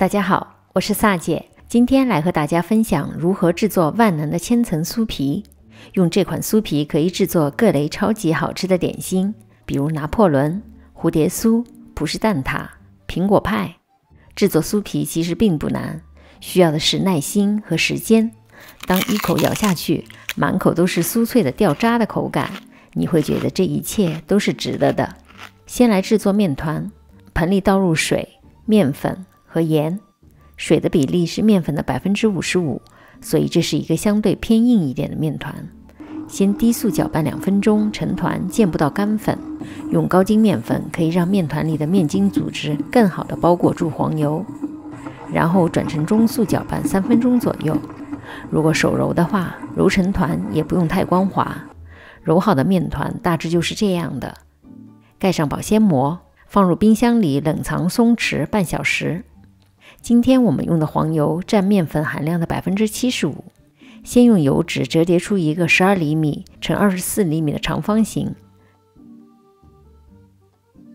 大家好，我是萨姐，今天来和大家分享如何制作万能的千层酥皮。用这款酥皮可以制作各类超级好吃的点心，比如拿破仑、蝴蝶酥、葡式蛋挞、苹果派。制作酥皮其实并不难，需要的是耐心和时间。当一口咬下去，满口都是酥脆的掉渣的口感，你会觉得这一切都是值得的。先来制作面团，盆里倒入水、面粉和盐，水的比例是面粉的 55%， 所以这是一个相对偏硬一点的面团。先低速搅拌2分钟，成团见不到干粉。用高筋面粉可以让面团里的面筋组织更好地包裹住黄油，然后转成中速搅拌3分钟左右。如果手揉的话，揉成团也不用太光滑。揉好的面团大致就是这样的。盖上保鲜膜，放入冰箱里冷藏松弛半小时。今天我们用的黄油占面粉含量的 75%。先用油纸折叠出一个12厘米乘24厘米的长方形，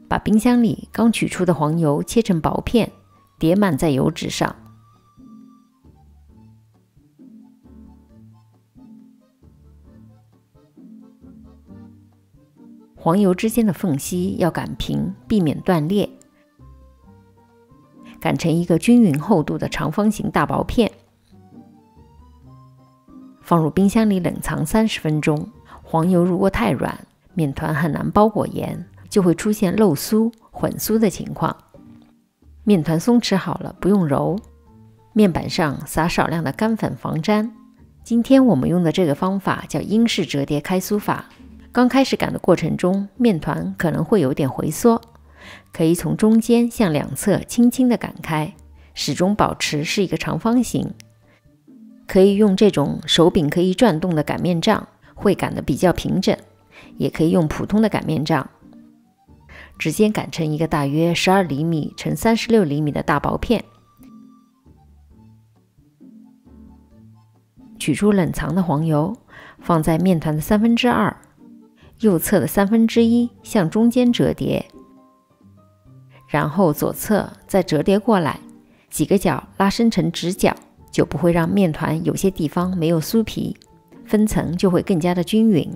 把冰箱里刚取出的黄油切成薄片，叠满在油纸上。黄油之间的缝隙要擀平，避免断裂。擀成一个均匀厚度的长方形大薄片，放入冰箱里冷藏30分钟。黄油如果太软，面团很难包裹严，就会出现漏酥、混酥的情况。面团松弛好了，不用揉，面板上撒少量的干粉防粘。今天我们用的这个方法叫英式折叠开酥法。刚开始擀的过程中，面团可能会有点回缩，可以从中间向两侧轻轻地擀开，始终保持是一个长方形。可以用这种手柄可以转动的擀面杖，会擀得比较平整，也可以用普通的擀面杖，直接擀成一个大约12厘米乘36厘米的大薄片。取出冷藏的黄油，放在面团的2/3，右侧的1/3向中间折叠，然后左侧再折叠过来，几个角拉伸成直角，就不会让面团有些地方没有酥皮，分层就会更加的均匀。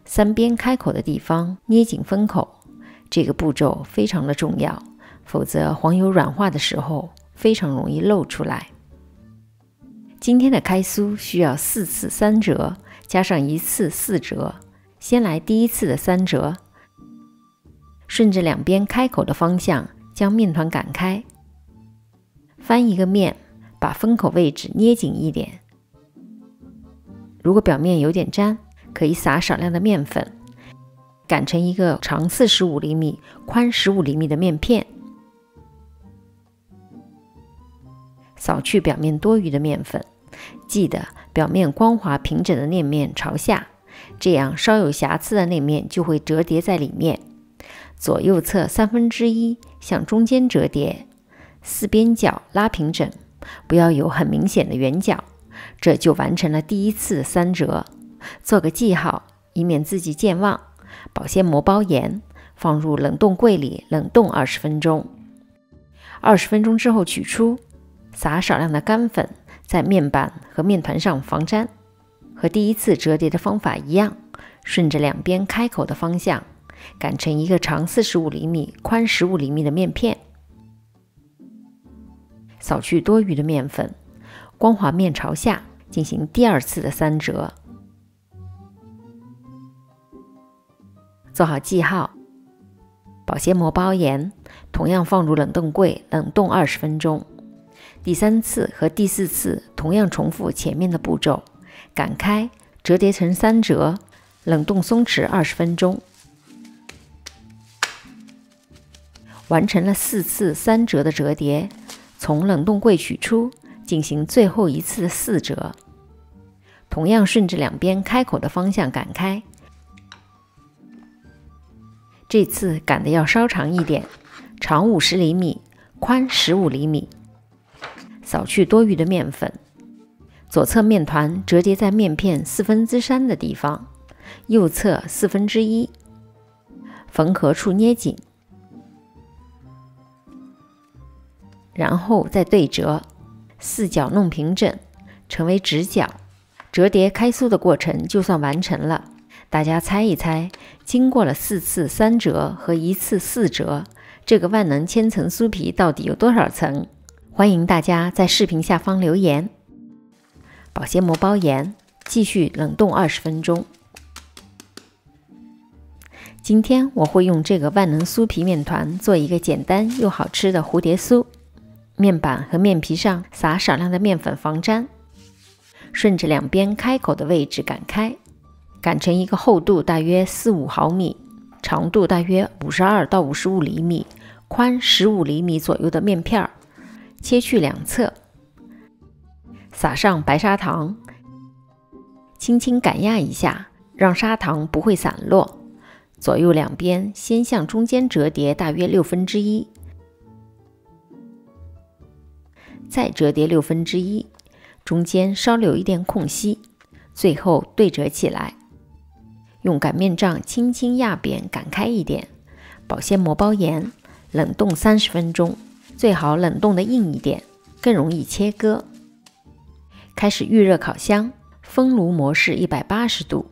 3边开口的地方捏紧封口，这个步骤非常的重要，否则黄油软化的时候非常容易漏出来。今天的开酥需要4次3折，加上1次4折。先来第一次的3折，顺着两边开口的方向将面团擀开，翻一个面，把封口位置捏紧一点。如果表面有点粘，可以撒少量的面粉，擀成一个长45厘米、宽15厘米的面片。扫去表面多余的面粉，记得表面光滑平整的那面朝下，这样稍有瑕疵的那面就会折叠在里面。左右侧1/3向中间折叠，4边角拉平整，不要有很明显的圆角，这就完成了第一次3折。做个记号，以免自己健忘。保鲜膜包盐，放入冷冻柜里冷冻20分钟。20分钟之后取出，撒少量的干粉在面板和面团上防粘。和第一次折叠的方法一样，顺着两边开口的方向擀成一个长45厘米、宽15厘米的面片。扫去多余的面粉，光滑面朝下进行第2次的3折。做好记号，保鲜膜包盐，同样放入冷冻柜冷冻20分钟。第3次和第4次同样重复前面的步骤，擀开，折叠成3折，冷冻松弛20分钟。完成了4次3折的折叠，从冷冻柜取出，进行最后一次的4折。同样顺着两边开口的方向擀开，这次擀的要稍长一点，长50厘米，宽15厘米。扫去多余的面粉，左侧面团折叠在面片3/4的地方，右侧1/4，缝合处捏紧。然后再对折，四角弄平整，成为直角。折叠开酥的过程就算完成了。大家猜一猜，经过了4次3折和1次4折，这个万能千层酥皮到底有多少层？欢迎大家在视频下方留言。保鲜膜包严，继续冷冻20分钟。今天我会用这个万能酥皮面团做一个简单又好吃的蝴蝶酥。面板和面皮上撒少量的面粉防粘，顺着两边开口的位置擀开，擀成一个厚度大约4-5毫米，长度大约52到55厘米，宽15厘米左右的面片，切去两侧，撒上白砂糖，轻轻擀压一下，让砂糖不会散落。左右两边先向中间折叠大约1/6，再折叠1/6，中间稍留一点空隙，最后对折起来。用擀面杖轻轻压扁擀开一点，保鲜膜包严，冷冻30分钟，最好冷冻的硬一点，更容易切割。开始预热烤箱，风炉模式180度。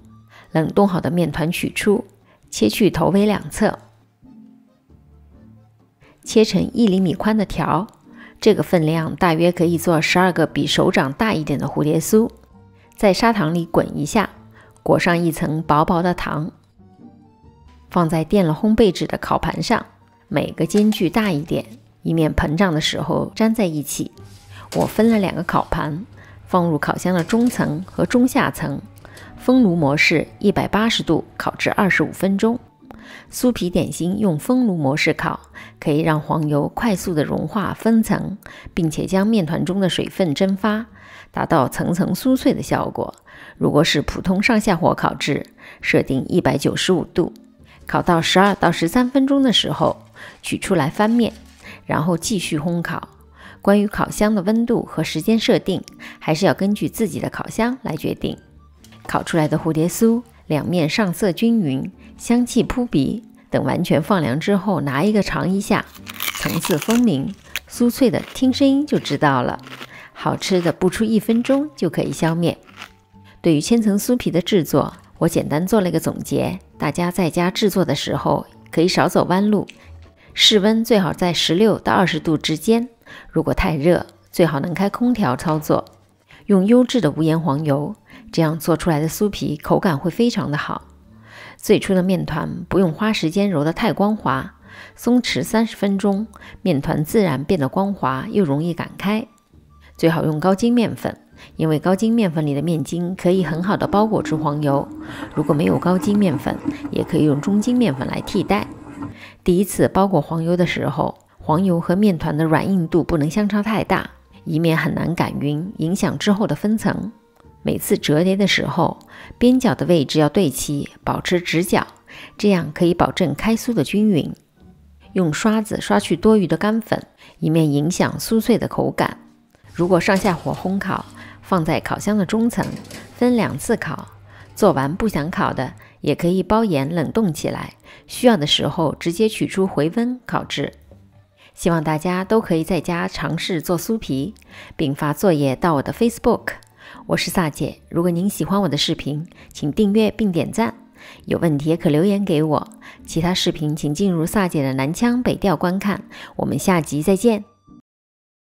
冷冻好的面团取出，切去头尾两侧，切成1厘米宽的条。这个分量大约可以做12个比手掌大一点的蝴蝶酥。在砂糖里滚一下，裹上一层薄薄的糖，放在垫了烘焙纸的烤盘上，每个间距大一点，以免膨胀的时候粘在一起。我分了2个烤盘，放入烤箱的中层和中下层，风炉模式180度烤至25分钟。酥皮点心用风炉模式烤，可以让黄油快速的融化分层，并且将面团中的水分蒸发，达到层层酥脆的效果。如果是普通上下火烤制，设定195度，烤到12到13分钟的时候，取出来翻面，然后继续烘烤。关于烤箱的温度和时间设定，还是要根据自己的烤箱来决定。烤出来的蝴蝶酥，两面上色均匀，香气扑鼻。等完全放凉之后，拿一个尝一下，层次分明，酥脆的，听声音就知道了。好吃的不出1分钟就可以消灭。对于千层酥皮的制作，我简单做了一个总结，大家在家制作的时候可以少走弯路。室温最好在16到20度之间，如果太热，最好能开空调操作。用优质的无盐黄油，这样做出来的酥皮口感会非常的好。最初的面团不用花时间揉得太光滑，松弛30分钟，面团自然变得光滑又容易擀开。最好用高筋面粉，因为高筋面粉里的面筋可以很好的包裹住黄油。如果没有高筋面粉，也可以用中筋面粉来替代。第一次包裹黄油的时候，黄油和面团的软硬度不能相差太大，以免很难擀匀，影响之后的分层。每次折叠的时候，边角的位置要对齐，保持直角，这样可以保证开酥的均匀。用刷子刷去多余的干粉，以免影响酥脆的口感。如果上下火烘烤，放在烤箱的中层，分2次烤。做完不想烤的，也可以包严冷冻起来，需要的时候直接取出回温烤制。希望大家都可以在家尝试做酥皮，并发作业到我的 Facebook。我是萨姐，如果您喜欢我的视频，请订阅并点赞，有问题也可留言给我。其他视频请进入萨姐的南腔北调观看，我们下集再见。